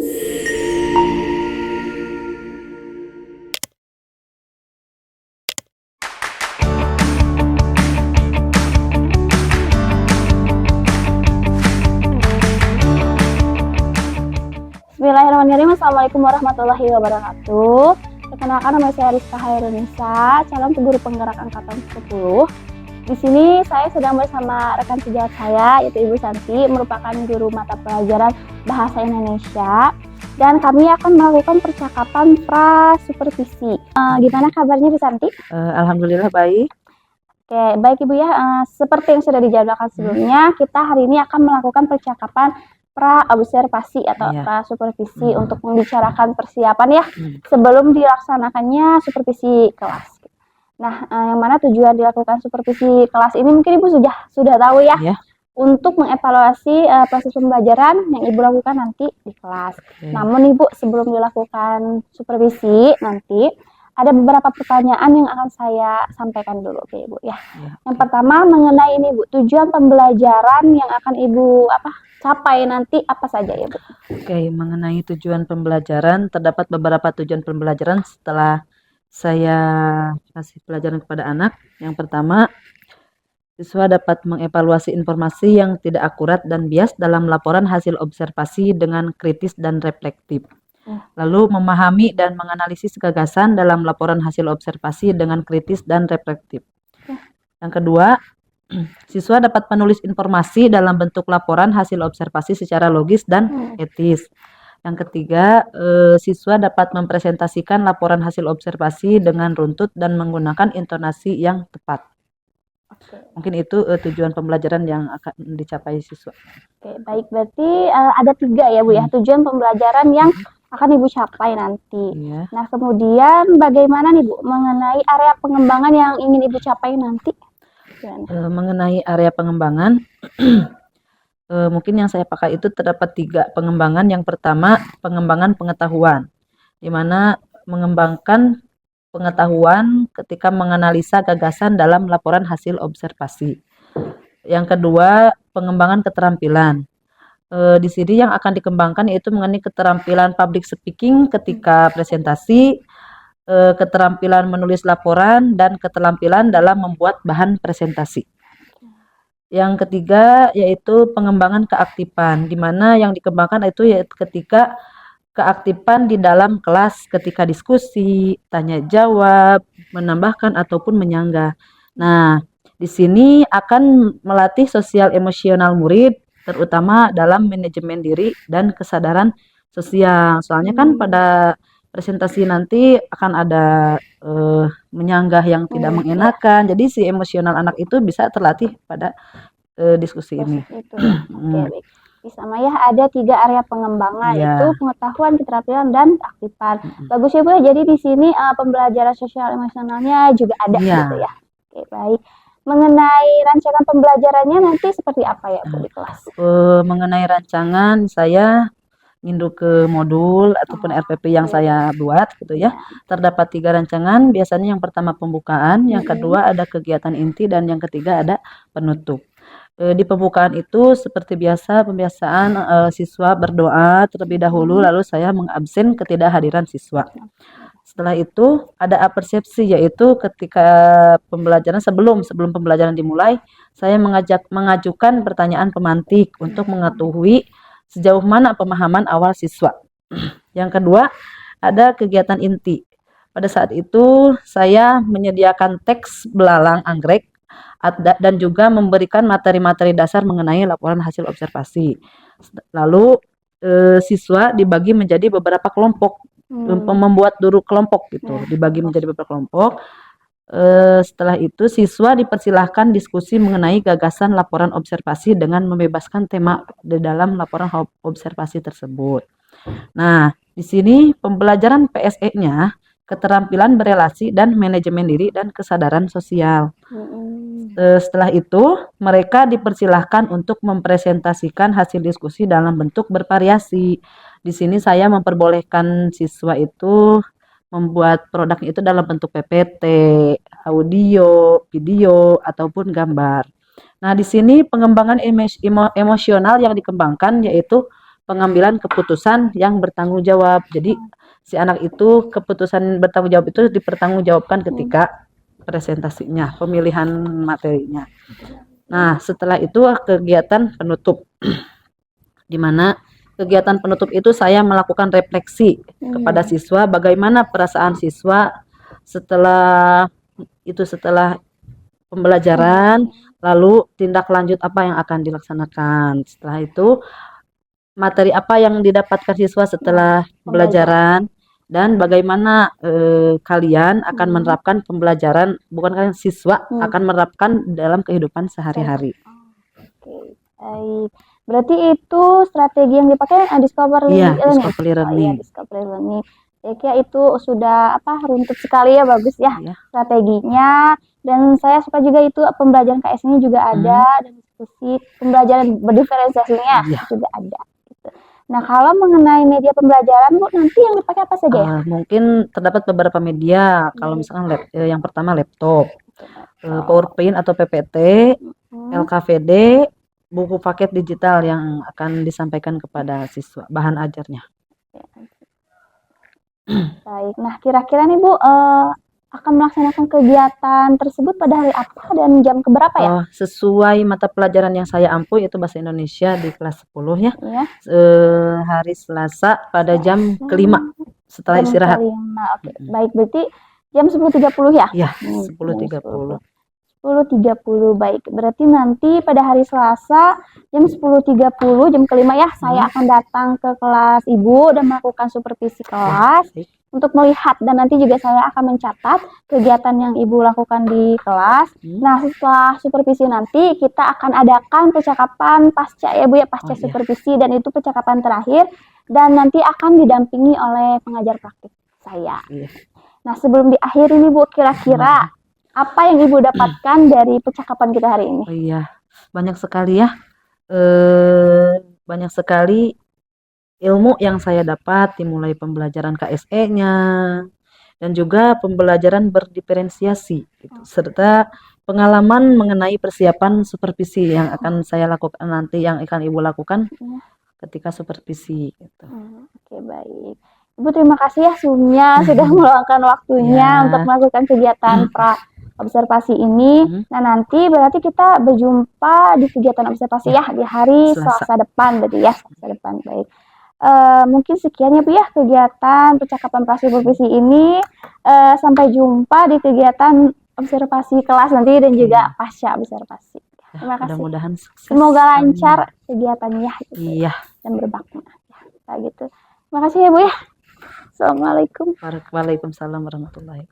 Bismillahirrahmanirrahim. Assalamualaikum warahmatullahi wabarakatuh. Perkenalkan, nama saya Rizka Hairunisa, calon guru penggerak angkatan 10. Di sini saya sedang bersama rekan sejawat saya, yaitu Ibu Santi, merupakan guru mata pelajaran Bahasa Indonesia. Dan kami akan melakukan percakapan pra-supervisi. Gimana kabarnya, Bu Santi? Alhamdulillah baik. Oke, baik Ibu ya. Seperti yang sudah dijadwalkan sebelumnya, kita hari ini akan melakukan percakapan pra-observasi atau pra-supervisi untuk membicarakan persiapan ya sebelum dilaksanakannya supervisi kelas. Nah, yang mana tujuan dilakukan supervisi kelas ini mungkin Ibu sudah tahu ya, untuk mengevaluasi proses pembelajaran yang Ibu lakukan nanti di kelas. Namun Ibu, sebelum dilakukan supervisi nanti ada beberapa pertanyaan yang akan saya sampaikan dulu ke Ibu ya. Yang pertama mengenai ini Bu, tujuan pembelajaran yang akan Ibu capai nanti apa saja ya Bu? Oke, mengenai tujuan pembelajaran, terdapat beberapa tujuan pembelajaran setelah saya kasih pelajaran kepada anak. Yang pertama, siswa dapat mengevaluasi informasi yang tidak akurat dan bias dalam laporan hasil observasi dengan kritis dan reflektif. Lalu memahami dan menganalisis gagasan dalam laporan hasil observasi dengan kritis dan reflektif. Yang kedua, siswa dapat menulis informasi dalam bentuk laporan hasil observasi secara logis dan etis. Yang ketiga, siswa dapat mempresentasikan laporan hasil observasi dengan runtut dan menggunakan intonasi yang tepat. Mungkin itu tujuan pembelajaran yang akan dicapai siswa. Oke, baik. Berarti ada 3 ya Bu ya, tujuan pembelajaran yang akan Ibu capai nanti. Nah, kemudian bagaimana nih Bu mengenai area pengembangan yang ingin Ibu capai nanti? Mengenai area pengembangan, mungkin yang saya pakai itu terdapat 3 pengembangan. Yang pertama, pengembangan pengetahuan, di mana mengembangkan pengetahuan ketika menganalisa gagasan dalam laporan hasil observasi. Yang kedua, pengembangan keterampilan. Di sini yang akan dikembangkan yaitu mengenai keterampilan public speaking ketika presentasi, keterampilan menulis laporan, dan keterampilan dalam membuat bahan presentasi. Yang ketiga yaitu pengembangan keaktifan, di mana yang dikembangkan itu yaitu ketika keaktifan di dalam kelas ketika diskusi, tanya jawab, menambahkan ataupun menyanggah. Nah, di sini akan melatih sosial emosional murid, terutama dalam manajemen diri dan kesadaran sosial. Soalnya kan pada presentasi nanti akan ada menyanggah yang tidak mengenakan. Jadi si emosional anak itu bisa terlatih pada diskusi ini. Itu ya. Oke, baik. Sama ya, ada 3 area pengembangan, itu pengetahuan, keterampilan, dan keaktifan. Bagus ya Bu, jadi di sini pembelajaran sosial emosionalnya juga ada gitu ya. Oke, baik. Mengenai rancangan pembelajarannya nanti seperti apa ya Bu di kelas? Mengenai rancangan, saya nginduk ke modul ataupun RPP yang saya buat gitu ya. Terdapat 3 rancangan, biasanya yang pertama pembukaan, yang kedua ada kegiatan inti, dan yang ketiga ada penutup. Di pembukaan itu seperti biasa pembiasaan, siswa berdoa terlebih dahulu, lalu saya mengabsen ketidakhadiran siswa. Setelah itu ada apersepsi, yaitu ketika pembelajaran sebelum pembelajaran dimulai, saya mengajukan pertanyaan pemantik untuk mengetahui sejauh mana pemahaman awal siswa. Yang kedua, ada kegiatan inti. Pada saat itu saya menyediakan teks belalang anggrek dan juga memberikan materi-materi dasar mengenai laporan hasil observasi. Lalu siswa dibagi menjadi beberapa kelompok, membuat dulu kelompok gitu, dibagi menjadi beberapa kelompok. Setelah itu siswa dipersilahkan diskusi mengenai gagasan laporan observasi dengan membebaskan tema di dalam laporan observasi tersebut. Nah, di sini pembelajaran PSE-nya keterampilan berelasi dan manajemen diri dan kesadaran sosial. Setelah itu mereka dipersilahkan untuk mempresentasikan hasil diskusi dalam bentuk bervariasi. Di sini saya memperbolehkan siswa itu membuat produknya itu dalam bentuk PPT, audio, video, ataupun gambar. Nah, di sini pengembangan emosional yang dikembangkan yaitu pengambilan keputusan yang bertanggung jawab. Jadi si anak itu keputusan bertanggung jawab itu dipertanggungjawabkan ketika presentasinya, pemilihan materinya. Nah, setelah itu kegiatan penutup, di mana kegiatan penutup itu saya melakukan refleksi kepada siswa, bagaimana perasaan siswa setelah pembelajaran, lalu tindak lanjut apa yang akan dilaksanakan. Setelah itu materi apa yang didapatkan siswa setelah pembelajaran, dan bagaimana kalian akan menerapkan pembelajaran, bukan kalian, siswa akan menerapkan dalam kehidupan sehari-hari. Oke, baik. Berarti itu strategi yang dipakai discovery Iya, learning. discovery Oh, iya, learning. discovery learning. Ya, itu sudah runtut sekali ya, bagus ya Iya. strateginya. Dan saya suka juga itu pembelajaran KS-nya juga ada, dan diskusi pembelajaran berdiferensiasinya Iya. juga ada. Gitu. Nah, kalau mengenai media pembelajaran Bu, nanti yang dipakai apa saja ya? Mungkin terdapat beberapa media. Kalau misalkan yang pertama laptop, PowerPoint atau PPT, LKVD, buku paket digital yang akan disampaikan kepada siswa, bahan ajarnya. Baik, nah kira-kira nih Bu, akan melaksanakan kegiatan tersebut pada hari apa dan jam keberapa ya? Sesuai mata pelajaran yang saya ampu, yaitu bahasa Indonesia di kelas 10 ya. Iya. Hari Selasa pada jam kelima setelah Jam istirahat. kelima. Oke, baik, berarti jam 10.30 ya? Iya, 10.30. 10.30, baik. Berarti nanti pada hari Selasa jam 10.30, jam kelima ya, saya akan datang ke kelas Ibu dan melakukan supervisi kelas untuk melihat, dan nanti juga saya akan mencatat kegiatan yang Ibu lakukan di kelas. Nah, setelah supervisi nanti kita akan adakan percakapan pasca ya Bu ya, pasca supervisi, dan itu percakapan terakhir, dan nanti akan didampingi oleh pengajar praktik saya. Nah, sebelum diakhiri nih Bu, kira-kira apa yang Ibu dapatkan dari percakapan kita hari ini? Oh iya, banyak sekali ya. Banyak sekali ilmu yang saya dapat, dimulai pembelajaran KSE-nya, dan juga pembelajaran berdiferensiasi, gitu, serta pengalaman mengenai persiapan supervisi yang akan saya lakukan nanti, yang akan Ibu lakukan ketika supervisi. Gitu. Oke, baik. Ibu terima kasih ya sebelumnya sudah meluangkan waktunya untuk melakukan kegiatan observasi ini. Nah, nanti berarti kita berjumpa di kegiatan observasi ya di hari Selasa depan, berarti ya Selasa depan. Baik. Mungkin sekian ya Bu ya kegiatan percakapan prasupervisi ini. Sampai jumpa di kegiatan observasi kelas nanti dan juga pasca observasi. Terima kasih. Mudah-mudahan sukses. Semoga lancar kegiatannya gitu, dan bermakna. Ya, gitu. Terima kasih ya Bu ya. Assalamualaikum. Waalaikumsalam warahmatullahi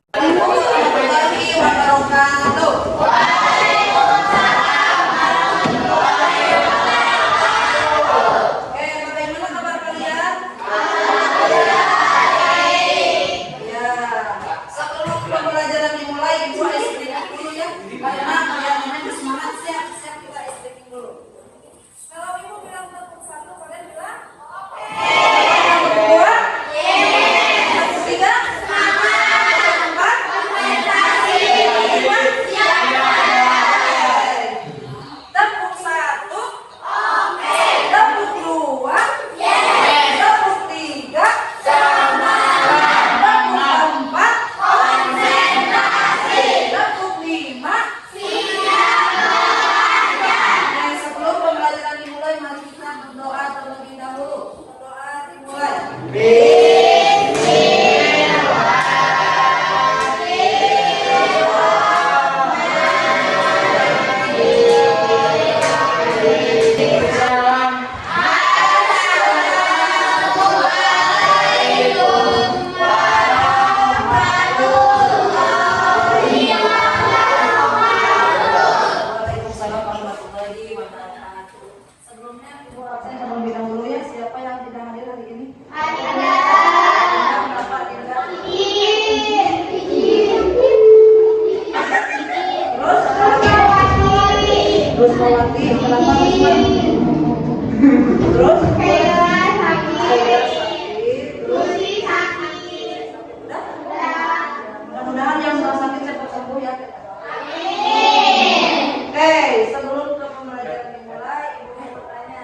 Sebelum ke pembelajaran dimulai, Ibu mau bertanya.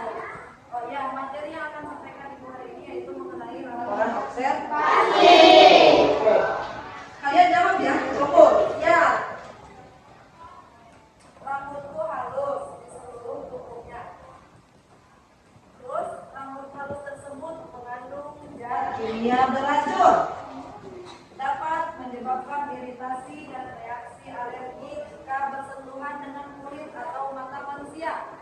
Oh ya, materi yang akan sampai kimia beracun. Dapat menyebabkan iritasi dan reaksi alergi jika bersentuhan dengan kulit atau mata manusia.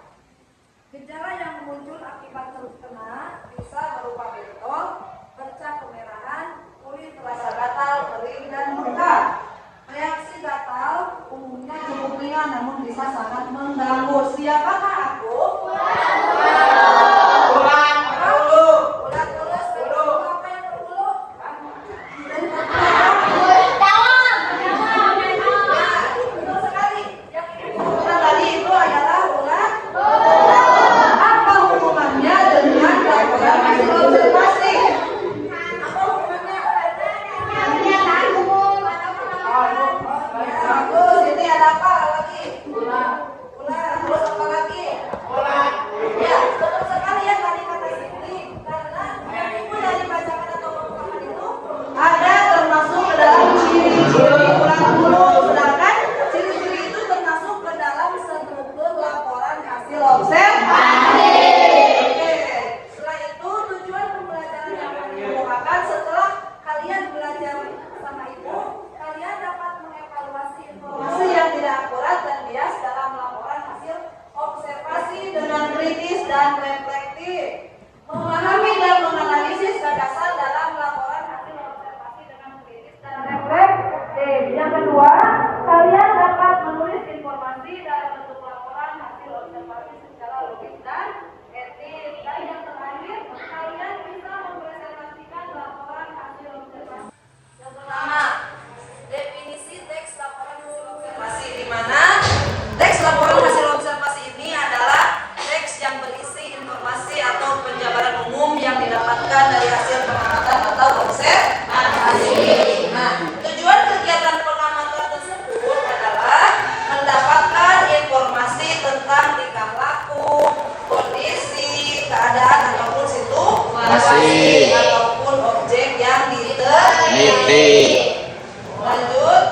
Gejala yang muncul akibat terkena bisa berupa bentol, bercak kemerahan, kulit terasa gatal, kering, dan muka. Reaksi gatal umumnya cukup ringan namun bisa sangat mengganggu. Siapakah aku? Ulang terus. Apa yang berbulu? Betul sekali. Yang ulang tadi itu adalah ulat. Apa hubungannya dengan laporan hasil observasi? Apa hubungannya? Bagus. Ini ada apa lagi? Ular. Terus apa lagi? Ya, betul sekali ya tadi kata Siti. Karena yang ibu dari bacakan atau pemahaman itu ada termasuk ke dalam ciri-ciri ulat bulu. Sedangkan ciri-ciri itu termasuk ke dalam struktur laporan hasil observasi. Oke. Setelah itu tujuan pembelajaran yang akan dikemukakan setelah kalian belajar sama ibu, kalian dapat mengevaluasi informasi yang tidak akurat dan bias dalam laporan hasil observasi dengan kritis dan reflektif. Memahami dan menganalisis gagasan dalam laporan hasil observasi dengan kritis dan reflektif. Yang kedua, kalian dapat menulis informasi dalam bentuk laporan hasil observasi secara logis dan etis. Dan yang terakhir, kalian bisa mempresentasikan laporan hasil observasi. Yang pertama, definisi teks laporan hasil observasi, di mana teks laporan hasil observasi ini adalah teks yang berisi informasi atau penjabaran umum yang didapatkan dari hasil pengamatan atau observasi. Nah, tujuan kegiatan pengamatan tersebut adalah mendapatkan informasi tentang tingkah laku, kondisi, keadaan ataupun situasi ataupun objek yang diteliti. Lanjut.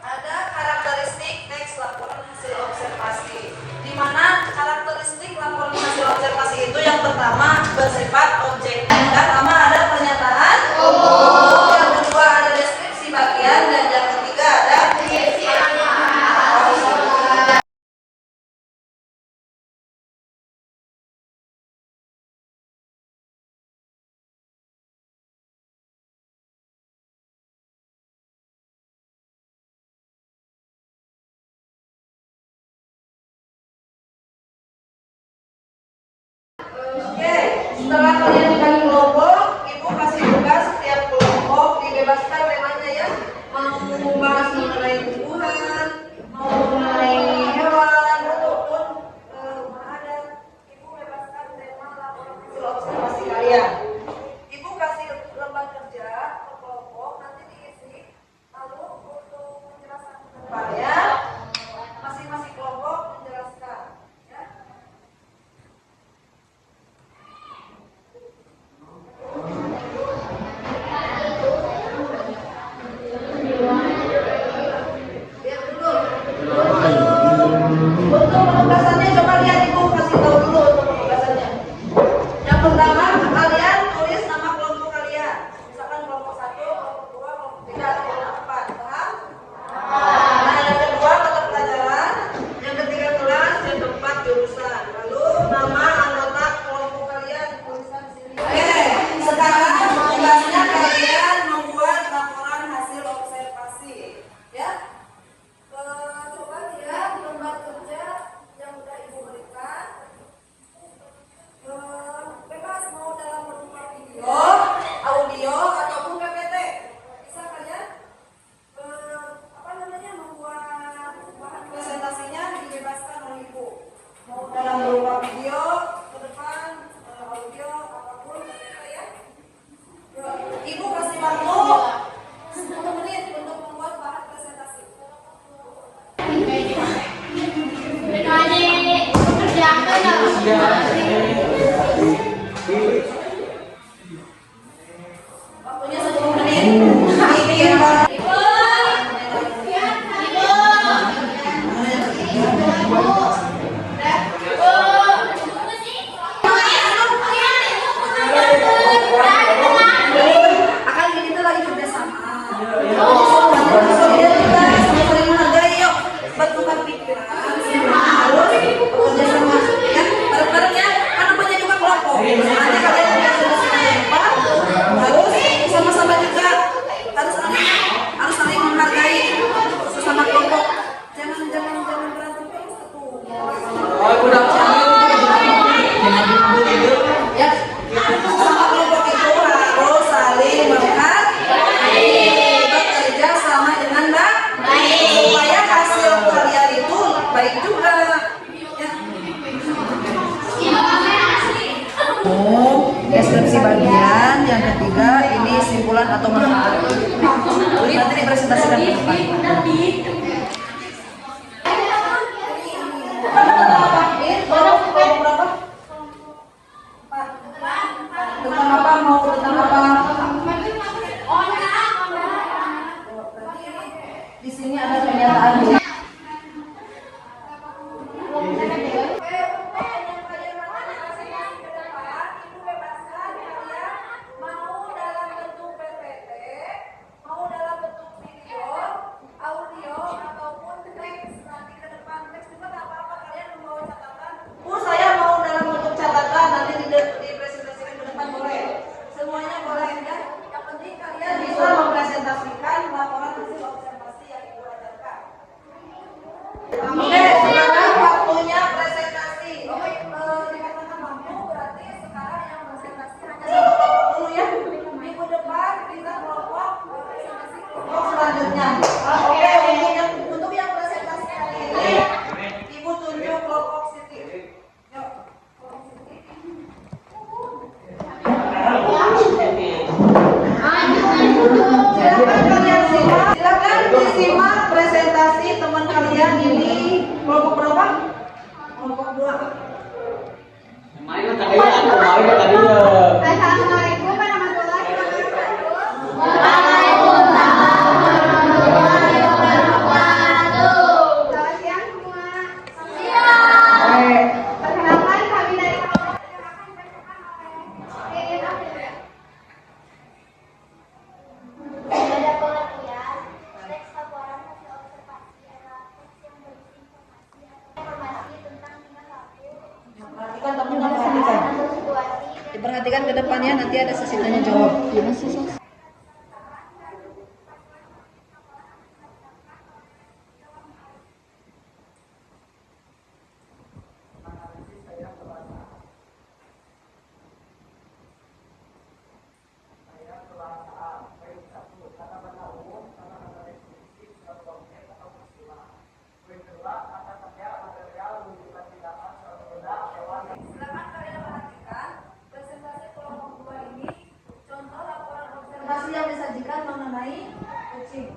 Ada karakteristik teks laporan hasil observasi, di mana karakteristik laporan hasil observasi itu yang pertama bersifat objektif, yang pertama ada pernyataan umum, yang kedua ada deskripsi bagian, dan yang ketiga ada Oke, setelah kalian dibagi kelompok, ibu kasih tugas setiap kelompok dibebaskan temanya ya. Mau membahas mengenai tumbuhan, mau mengenai hewan, ataupun ada. Ibu bebaskan tema laporan hasil observasi kalian. Ibu kasih lembar kerja ke kelompok, nanti diisi. Lalu untuk penjelasan ke depannya, masing-masing kelompok menjelaskan. Ya. Lihat dulu. deskripsi bagian, yang ketiga ini simpulan atau manfaat. Nanti dipresentasikan ke depan. Tentang apa mau tentang apa? Di sini ada pernyataan. Oke, sekarang waktunya presentasi. Dikatakan mampu berarti sekarang yang presentasi hanya satu kelompok dulu ya. Minggu depan kita kelompok presentasi kelompok selanjutnya. Oke, untuk yang presentasi kali ini, Ibu tunjuk kelompok Siti. Yuk, kelompok Siti. Silakan disimak presentasi teman kalian ini. Kelompok berapa? Kelompok 2. Assalamualaikum warahmatullahi wabarakatuh. Waalaikumsalam warahmatullahi wabarakatuh. Selamat siang semua. Siang. Perkenalkan kami dari kelompok yang akan dibacakan oleh Iin Afrilia. Pada pengertian, teks laporan hasil observasi adalah teks yang berisi informasi tentang tingkah laku Perhatikan teman-teman, perhatikan. atau situasi Diperhatikan ke depannya, nanti ada sesi tanya jawab. Silakan kalian perhatikan presentasi kelompok 2 ini. Contoh laporan observasi yang disajikan mengenai kucing.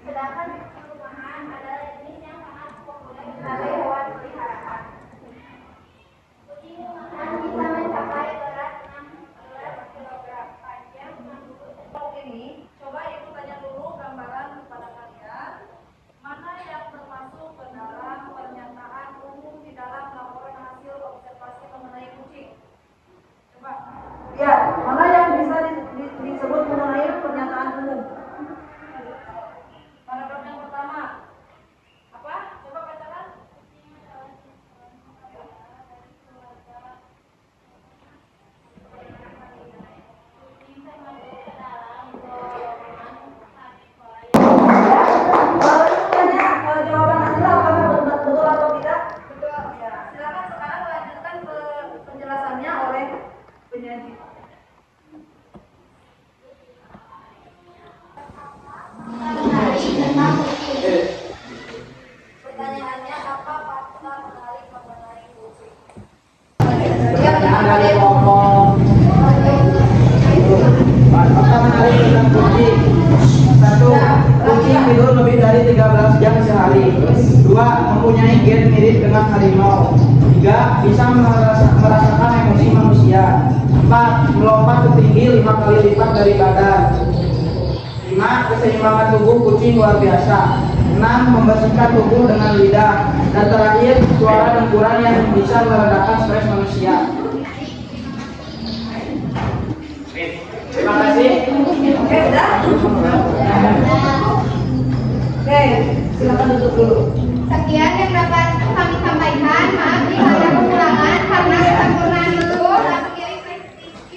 Sedangkan kucing rumahan adalah jenis yang sangat populer sebagai hewan peliharaan. Kucing rumahan bisa mencapai berat 16 kg, panjang 60 cm. Ini coba ibu tanya dulu gambaran kepada kalian, mana yang termasuk ke dalam pernyataan umum di dalam laporan hasil observasi mengenai kucing? Coba. Ya, mana yang bisa disebut mengenai pernyataan umum? Paragraf yang pertama. Apa? Coba bacakan. Jawaban hasil apakah betul atau tidak? Betul. Ya, silakan sekarang lanjutkan ke penjelasannya oleh penyaji. Pertanyaannya apa fakta menarik mengenai kucing? Pertanyaan dari kelompok. Fakta menarik tentang kucing. 1. Kucing tidur lebih dari 13 jam sehari. 2. Mempunyai gen mirip dengan harimau. 3. Bisa merasakan emosi manusia. 4. Melompat setinggi 5 kali lipat dari badan. 5. Keseimbangan tubuh kucing luar biasa. 6. Membersihkan tubuh dengan lidah. Dan terakhir, suara dengkuran yang bisa meredakan stres manusia. Terima kasih. Oke, udah? Oke, silakan duduk dulu. Sekian yang dapat kami sampaikan. Maaf jika ada kekurangan karena kesempurnaan betul dan mengirim presisi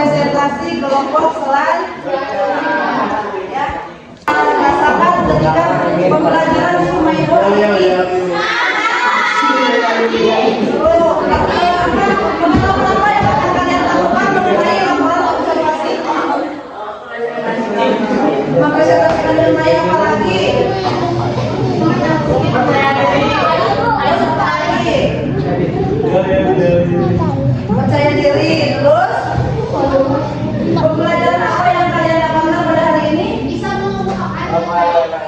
presentasi kelompok selanjutnya. Ya. Rasakan ketika pembelajaran sama ibu ini. Pengalaman apa yang akan kalian lakukan mengenai laporan observasi? Mempresentasikan mengenai apa lagi? Percaya diri, terus pembelajaran apa yang kalian dapatkan pada hari ini?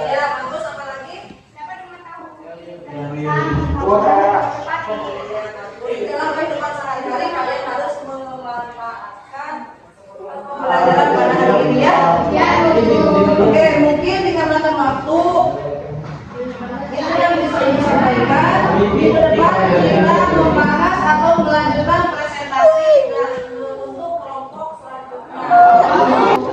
Ya, bagus. Apa lagi? Dalam kehidupan sehari-hari kalian harus memanfaatkan pembelajaran pada hari ini ya. Oke, mungkin dikarenakan waktu itu yang bisa disampaikan. Minggu depan kita membahas atau melanjutkan presentasi untuk kelompok selanjutnya.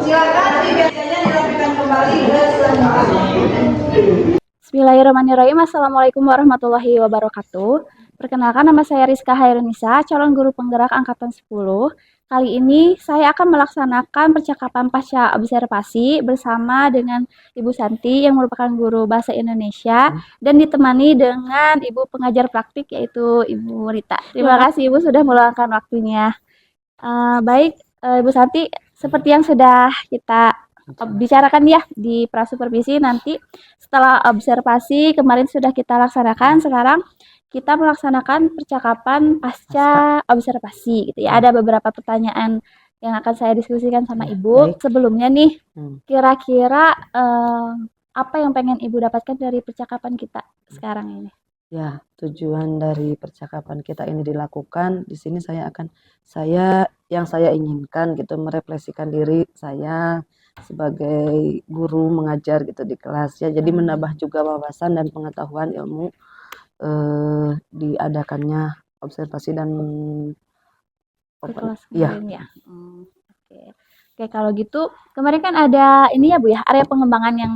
Silakan biasanya dirapikan kembali ke selanjutnya. Bismillahirrahmanirrahim. Assalamualaikum warahmatullahi wabarakatuh. Perkenalkan, nama saya Rizka Hairunisa, calon guru penggerak angkatan 10. Kali ini saya akan melaksanakan percakapan pasca observasi bersama dengan Ibu Santi yang merupakan guru bahasa Indonesia dan ditemani dengan Ibu pengajar praktik yaitu Ibu Rita. Terima kasih Ibu sudah meluangkan waktunya. Baik, Ibu Santi, seperti yang sudah kita bicarakan ya di prasupervisi, nanti setelah observasi kemarin sudah kita laksanakan, sekarang kita melaksanakan percakapan pasca observasi gitu ya. Ada beberapa pertanyaan yang akan saya diskusikan sama Ibu. Baik. Sebelumnya nih, Hmm. kira-kira apa yang pengen Ibu dapatkan dari percakapan kita sekarang ini? Ya, tujuan dari percakapan kita ini dilakukan di sini yang saya inginkan gitu merefleksikan diri saya sebagai guru mengajar gitu di kelas ya. Jadi menambah juga wawasan dan pengetahuan ilmu diadakannya observasi dan Ke kelas iya. kemarin ya. Oke. Oke, kalau gitu kemarin kan ada ini ya Bu ya, area pengembangan yang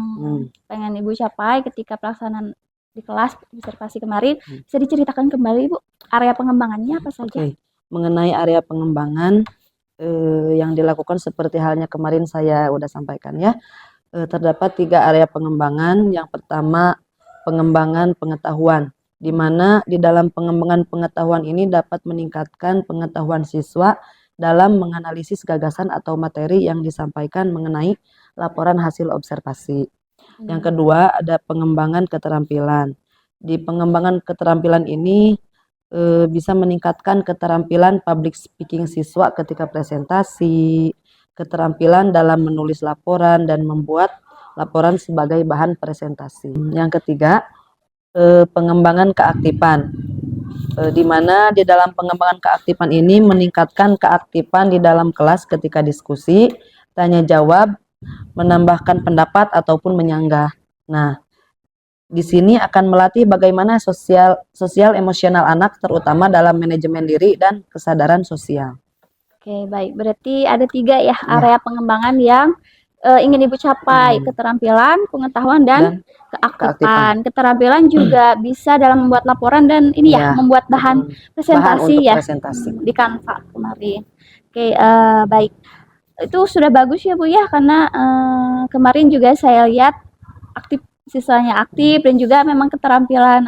pengen Ibu capai ketika pelaksanaan di kelas observasi kemarin. Bisa diceritakan kembali Bu, area pengembangannya apa saja? Oke, mengenai area pengembangan yang dilakukan seperti halnya kemarin saya udah sampaikan ya. Terdapat 3 area pengembangan. Yang pertama, pengembangan pengetahuan, di mana di dalam pengembangan pengetahuan ini dapat meningkatkan pengetahuan siswa dalam menganalisis gagasan atau materi yang disampaikan mengenai laporan hasil observasi. Yang kedua, ada pengembangan keterampilan. Di pengembangan keterampilan ini bisa meningkatkan keterampilan public speaking siswa ketika presentasi, keterampilan dalam menulis laporan dan membuat laporan sebagai bahan presentasi. Yang ketiga, pengembangan keaktifan, di mana di dalam pengembangan keaktifan ini meningkatkan keaktifan di dalam kelas ketika diskusi, tanya jawab, menambahkan pendapat ataupun menyanggah. Nah, di sini akan melatih bagaimana sosial emosional anak, terutama dalam manajemen diri dan kesadaran sosial. Oke, baik. Berarti ada 3 ya area pengembangan yang ingin Ibu capai, keterampilan, pengetahuan, dan keaktifan. Keterampilan juga bisa dalam membuat laporan dan ini ya, membuat bahan presentasi untuk ya presentasi. di Canva kemarin. Oke, baik. Itu sudah bagus ya Bu ya, karena kemarin juga saya lihat siswanya aktif dan juga memang keterampilan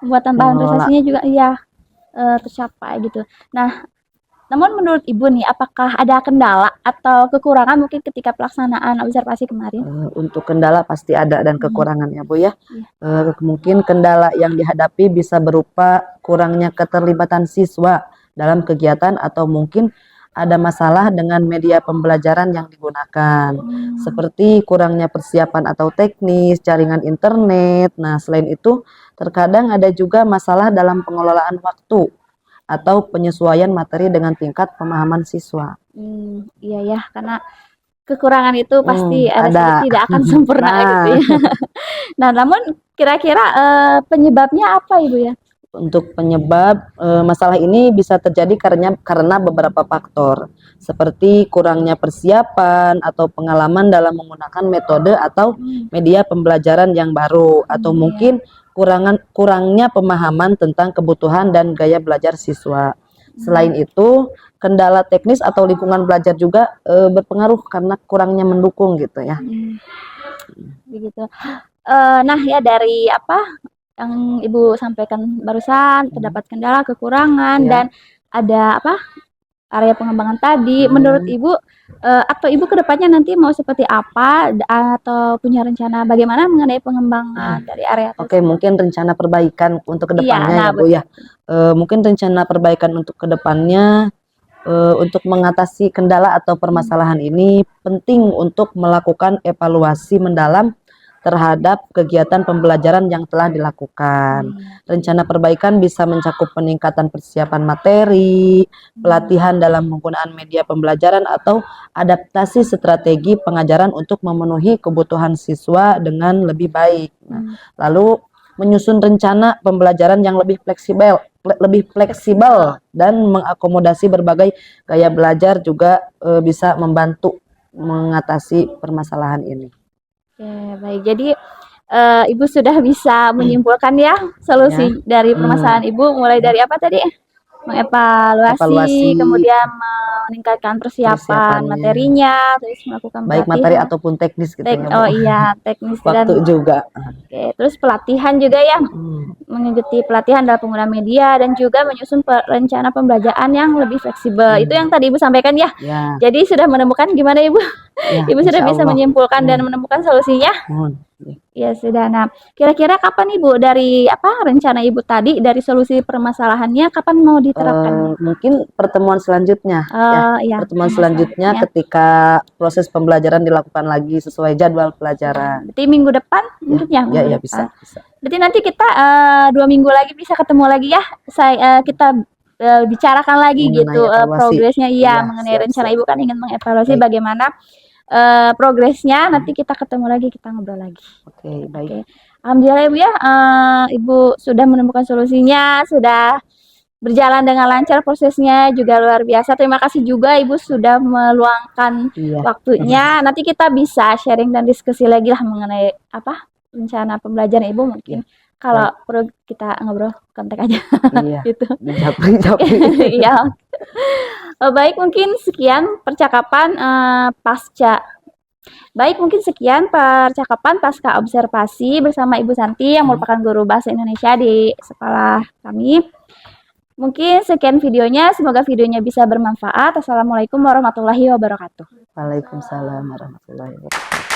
pembuatan bahan presentasinya juga tercapai gitu. Nah, namun menurut Ibu nih, apakah ada kendala atau kekurangan mungkin ketika pelaksanaan observasi kemarin? Untuk kendala pasti ada dan kekurangan ya Bu ya. Mungkin kendala yang dihadapi bisa berupa kurangnya keterlibatan siswa dalam kegiatan atau mungkin ada masalah dengan media pembelajaran yang digunakan, seperti kurangnya persiapan atau teknis, jaringan internet. Nah, selain itu terkadang ada juga masalah dalam pengelolaan waktu atau penyesuaian materi dengan tingkat pemahaman siswa. Iya ya, karena kekurangan itu pasti ada. tidak akan sempurna gitu ya. Nah, namun kira-kira penyebabnya apa Ibu ya? Untuk penyebab masalah ini bisa terjadi karena beberapa faktor, seperti kurangnya persiapan atau pengalaman dalam menggunakan metode atau media pembelajaran yang baru, atau mungkin kurangnya pemahaman tentang kebutuhan dan gaya belajar siswa. Selain itu, kendala teknis atau lingkungan belajar juga berpengaruh karena kurangnya mendukung gitu ya. Begitu. Nah ya dari apa yang Ibu sampaikan barusan, terdapat kendala, kekurangan, Iya. dan ada apa area pengembangan tadi. Menurut Ibu atau Ibu kedepannya nanti mau seperti apa atau punya rencana bagaimana mengenai pengembangan dari area Oke, tersebut? mungkin rencana perbaikan untuk Iya, kedepannya nah ya Bu ya. Mungkin rencana perbaikan untuk kedepannya untuk mengatasi kendala atau permasalahan ini penting untuk melakukan evaluasi mendalam terhadap kegiatan pembelajaran yang telah dilakukan. Rencana perbaikan bisa mencakup peningkatan persiapan materi, pelatihan dalam penggunaan media pembelajaran, atau adaptasi strategi pengajaran untuk memenuhi kebutuhan siswa dengan lebih baik. Nah, lalu menyusun rencana pembelajaran yang lebih fleksibel dan mengakomodasi berbagai gaya belajar juga bisa membantu mengatasi permasalahan ini. Oke, baik. Jadi Ibu sudah bisa menyimpulkan ya solusi dari permasalahan Ibu, mulai dari apa tadi? Mengevaluasi, Evaluasi kemudian meningkatkan persiapan persiapannya, materinya, terus melakukan baik materi pelatihan. ataupun teknis gitu ya Bu. Oh iya, teknis Waktu dan juga. oke, terus pelatihan juga ya, mengikuti pelatihan dalam penggunaan media dan juga menyusun rencana pembelajaran yang lebih fleksibel. Itu yang tadi Ibu sampaikan ya. Ya, Jadi sudah menemukan gimana Ibu? ya, Ibu sudah insya bisa Allah. menyimpulkan dan menemukan solusinya? Mohon. Ya sudah. Nah, kira-kira kapan Ibu dari apa rencana Ibu tadi dari solusi permasalahannya kapan mau diterapkan? Mungkin pertemuan selanjutnya ya. Iya, Pertemuan selanjutnya ketika proses pembelajaran dilakukan lagi sesuai jadwal pelajaran. berarti minggu depan mungkin ya? Ya, Minggu ya depan. bisa. Berarti nanti kita 2 minggu lagi bisa ketemu lagi ya. Kita bicarakan lagi Mengenai gitu evaluasi. progresnya. Iya, Iya, mengenai siap, rencana siap. Ibu kan ingin mengevaluasi Baik. bagaimana progresnya. Nanti kita ketemu lagi, kita ngobrol lagi. Oke, baik. Oke. Alhamdulillah Ibu ya, Ibu sudah menemukan solusinya, sudah berjalan dengan lancar prosesnya, juga luar biasa. Terima kasih juga Ibu sudah meluangkan Iya. waktunya. Nanti kita bisa sharing dan diskusi lagi lah mengenai apa rencana pembelajaran Ibu mungkin. Kalau perlu kita ngobrol kontak aja. Iya. Gitu. Japri. Iya. Baik, mungkin sekian percakapan pasca observasi bersama Ibu Santi yang merupakan guru bahasa Indonesia di sekolah kami. Mungkin sekian videonya, semoga videonya bisa bermanfaat. Assalamualaikum warahmatullahi wabarakatuh. Waalaikumsalam warahmatullahi wabarakatuh.